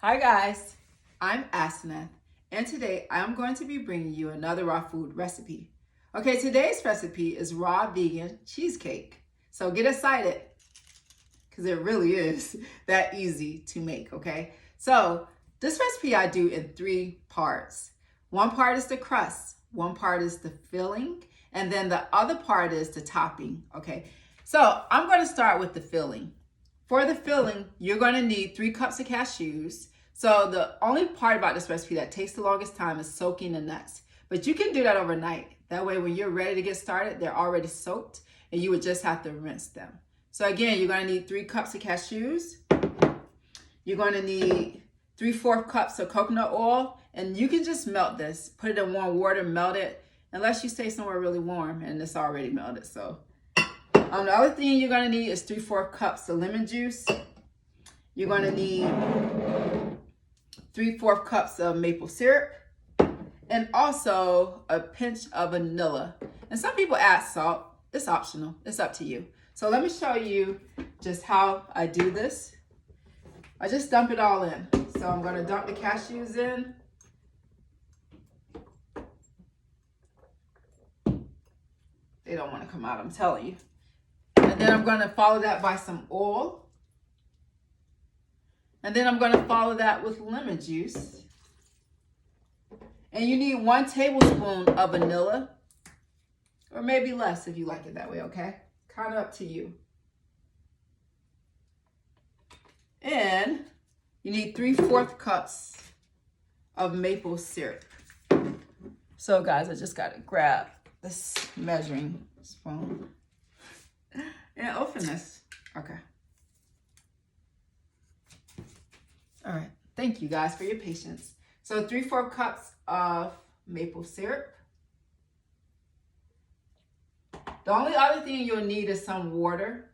Hi guys, I'm Asenath, and today I'm going to be bringing you another raw food recipe. Okay, today's recipe is raw vegan cheesecake. So get excited, because it really is that easy to make, okay? So this recipe I do in 3 parts. One part is the crust, one part is the filling, and then the other part is the topping, okay? So I'm going to start with the filling. For the filling, you're going to need 3 cups of cashews. So the only part about this recipe that takes the longest time is soaking the nuts. But you can do that overnight. That way when you're ready to get started, they're already soaked and you would just have to rinse them. So again, you're going to need 3 cups of cashews. You're going to need 3/4 cups of coconut oil. And you can just melt this. Put it in warm water, melt it. Unless you stay somewhere really warm and it's already melted. So the other thing you're going to need is 3/4 cups of lemon juice. You're going to need 3/4 cups of maple syrup, and also a pinch of vanilla. And some people add salt. It's optional. It's up to you. So let me show you just how I do this. I just dump it all in. So I'm going to dump the cashews in. They don't want to come out, I'm telling you. And then I'm going to follow that by some oil. And then I'm going to follow that with lemon juice. And you need 1 tablespoon of vanilla. Or maybe less if you like it that way, okay? Kind of up to you. And you need 3/4 cups of maple syrup. So guys, I just got to grab this measuring spoon and open this. Okay. All right. Thank you guys for your patience. So 3/4 cups of maple syrup. The only other thing you'll need is some water,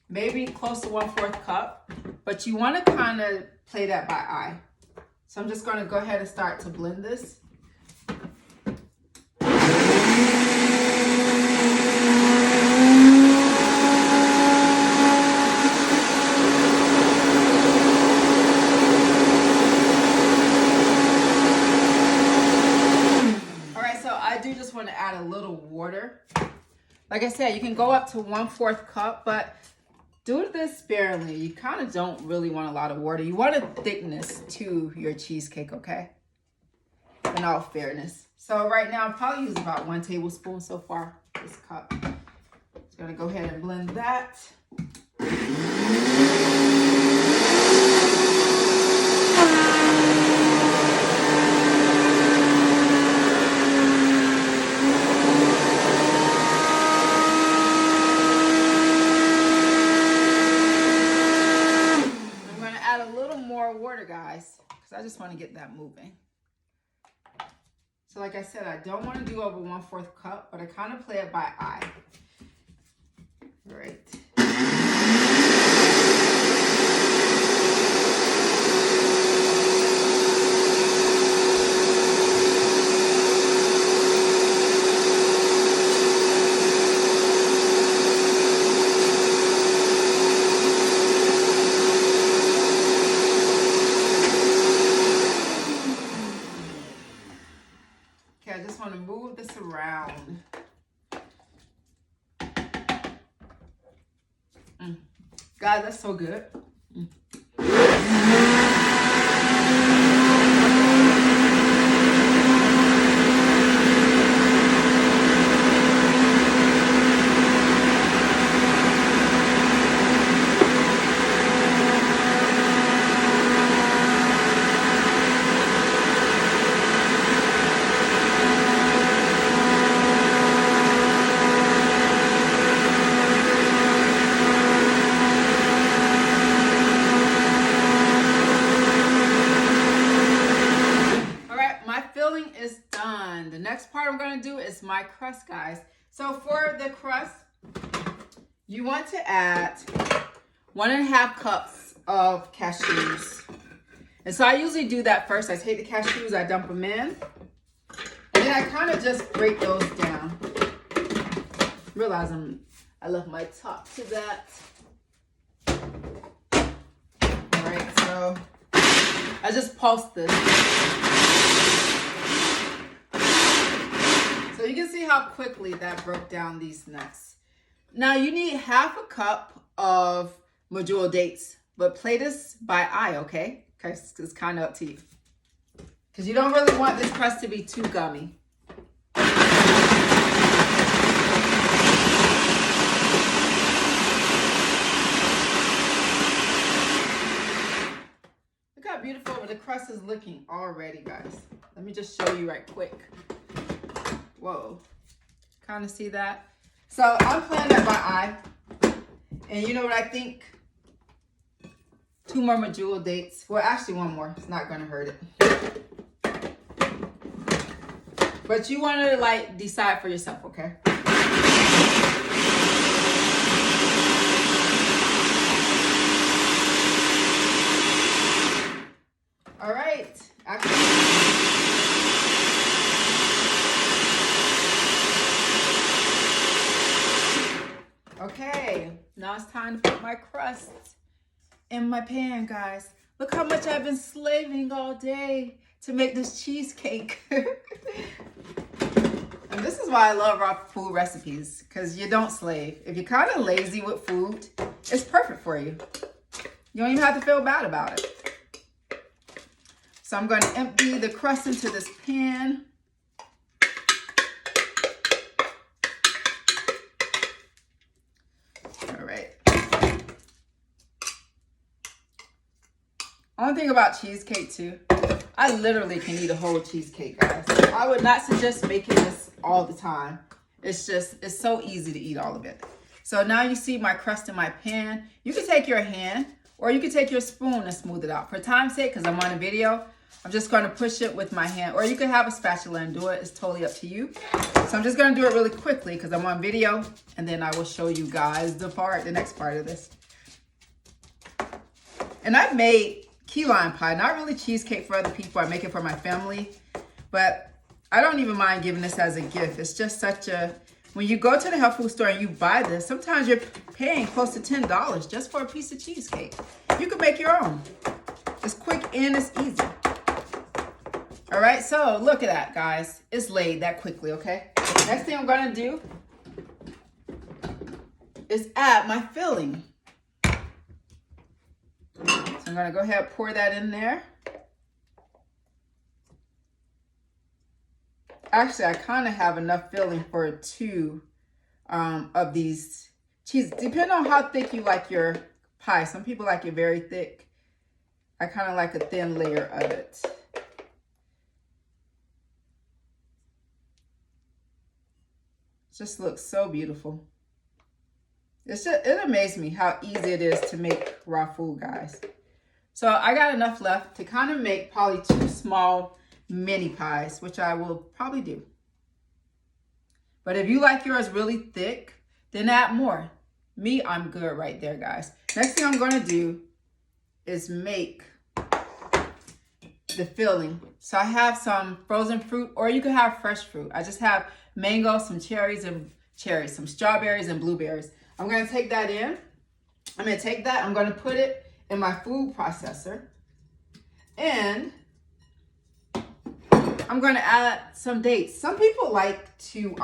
maybe close to 1/4 cup, but you want to kind of play that by eye. So I'm just going to go ahead and start to blend this. Want to add a little water. Like I said, you can go up to 1/4 cup, but do this sparingly. You kind of don't really want a lot of water. You want a thickness to your cheesecake, okay? In all fairness. So right now, I'll probably use about 1 tablespoon so far, this cup. Just gonna go ahead and blend that. Guys, because I just want to get that moving. So like I said, I don't want to do over 1/4 cup, but I kind of play it by eye. All right. I just want to move this around. God, that's so good. Is done. The next part I'm going to do is my crust, guys. So for the crust, you want to add 1.5 cups of cashews. And so I usually do that first. I take the cashews, I dump them in, and then I kind of just break those down. Realize I left my top to that. All right, so I just pulsed this. So you can see how quickly that broke down these nuts. Now you need half a cup of medjool dates, but play this by eye, okay? Because it's kind of up to you. Because you don't really want this crust to be too gummy. Look how beautiful the crust is looking already, guys. Let me just show you right quick. Whoa. Kind of see that? So I'm playing that by eye. And you know what I think? 2 more medjool dates. Well, actually 1 more. It's not going to hurt it. But you want to like decide for yourself, okay? All right. Okay, now it's time to put my crust in my pan, guys. Look how much I've been slaving all day to make this cheesecake. And this is why I love raw food recipes, because you don't slave. If you're kind of lazy with food, it's perfect for you. You don't even have to feel bad about it. So I'm going to empty the crust into this pan. All right. Only thing about cheesecake too, I literally can eat a whole cheesecake, guys. I would not suggest making this all the time. It's so easy to eat all of it. So now you see my crust in my pan. You can take your hand or you can take your spoon and smooth it out. For time's sake, because I'm on a video, I'm just going to push it with my hand. Or you can have a spatula and do it. It's totally up to you. So I'm just going to do it really quickly because I'm on video. And then I will show you guys the next part of this. And I've made key lime pie, not really cheesecake for other people. I make it for my family. But I don't even mind giving this as a gift. It's just such a... When you go to the health food store and you buy this, sometimes you're paying close to $10 just for a piece of cheesecake. You can make your own. It's quick and it's easy. All right, so look at that, guys. It's laid that quickly, okay? Next thing I'm gonna do is add my filling. So I'm gonna go ahead and pour that in there. Actually, I kind of have enough filling for 2 of these cheese. Depending on how thick you like your pie. Some people like it very thick. I kind of like a thin layer of it. Just looks so beautiful. It amazes me how easy it is to make raw food, guys. So I got enough left to kind of make probably 2 small mini pies, which I will probably do. But if you like yours really thick, then add more. Me, I'm good right there, guys. Next thing I'm going to do is make the filling. So I have some frozen fruit, or you can have fresh fruit. I just have mango, some some strawberries and blueberries. I'm going to take that in. I'm going to take that. I'm going to put it in my food processor. And I'm going to add some dates. Some people like to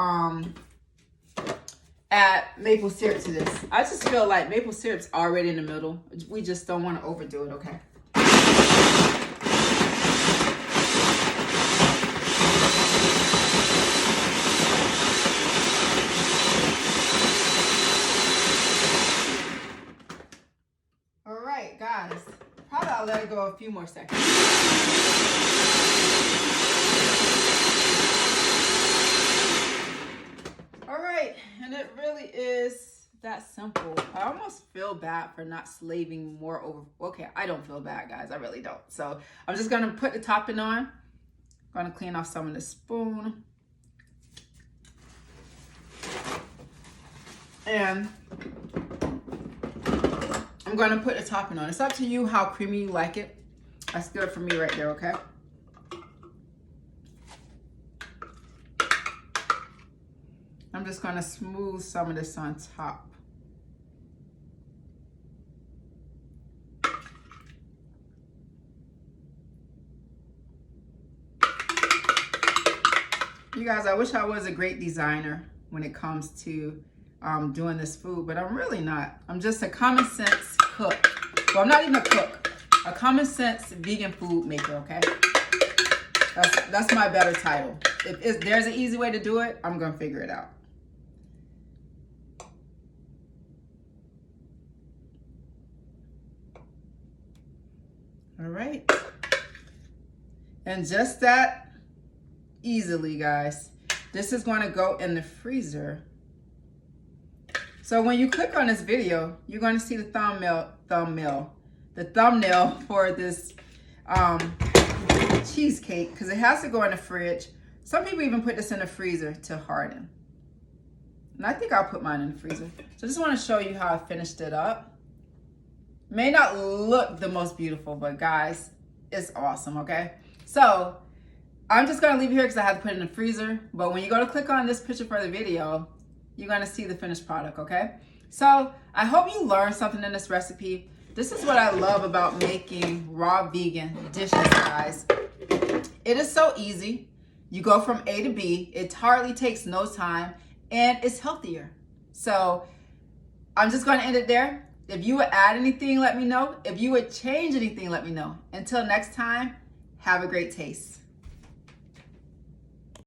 add maple syrup to this. I just feel like maple syrup's already in the middle. We just don't want to overdo it, okay? All right, guys. Probably I'll let it go a few more seconds. And it really is that simple. I almost feel bad for not slaving more over. Okay, I don't feel bad, guys. I really don't. So I'm just going to put the topping on. I'm going to clean off some of the spoon. And I'm going to put the topping on. It's up to you how creamy you like it. That's good for me right there, okay? I'm just going to smooth some of this on top. You guys, I wish I was a great designer when it comes to doing this food, but I'm really not. I'm just a common sense cook. Well, I'm not even a cook. A common sense vegan food maker, okay? That's my better title. If there's an easy way to do it, I'm gonna figure it out. All right. And just that easily, guys. This is going to go in the freezer. So when you click on this video, you're going to see the thumbnail for this cheesecake, because it has to go in the fridge. Some people even put this in the freezer to harden. And I think I'll put mine in the freezer. So I just want to show you how I finished it up. May not look the most beautiful, but guys, it's awesome, okay? So I'm just gonna leave it here because I have to put it in the freezer. But when you go to click on this picture for the video, you're gonna see the finished product, okay? So I hope you learned something in this recipe. This is what I love about making raw vegan dishes, guys. It is so easy. You go from A to B. It hardly takes no time, and it's healthier. So I'm just gonna end it there. If you would add anything, let me know. If you would change anything, let me know. Until next time, have a great taste.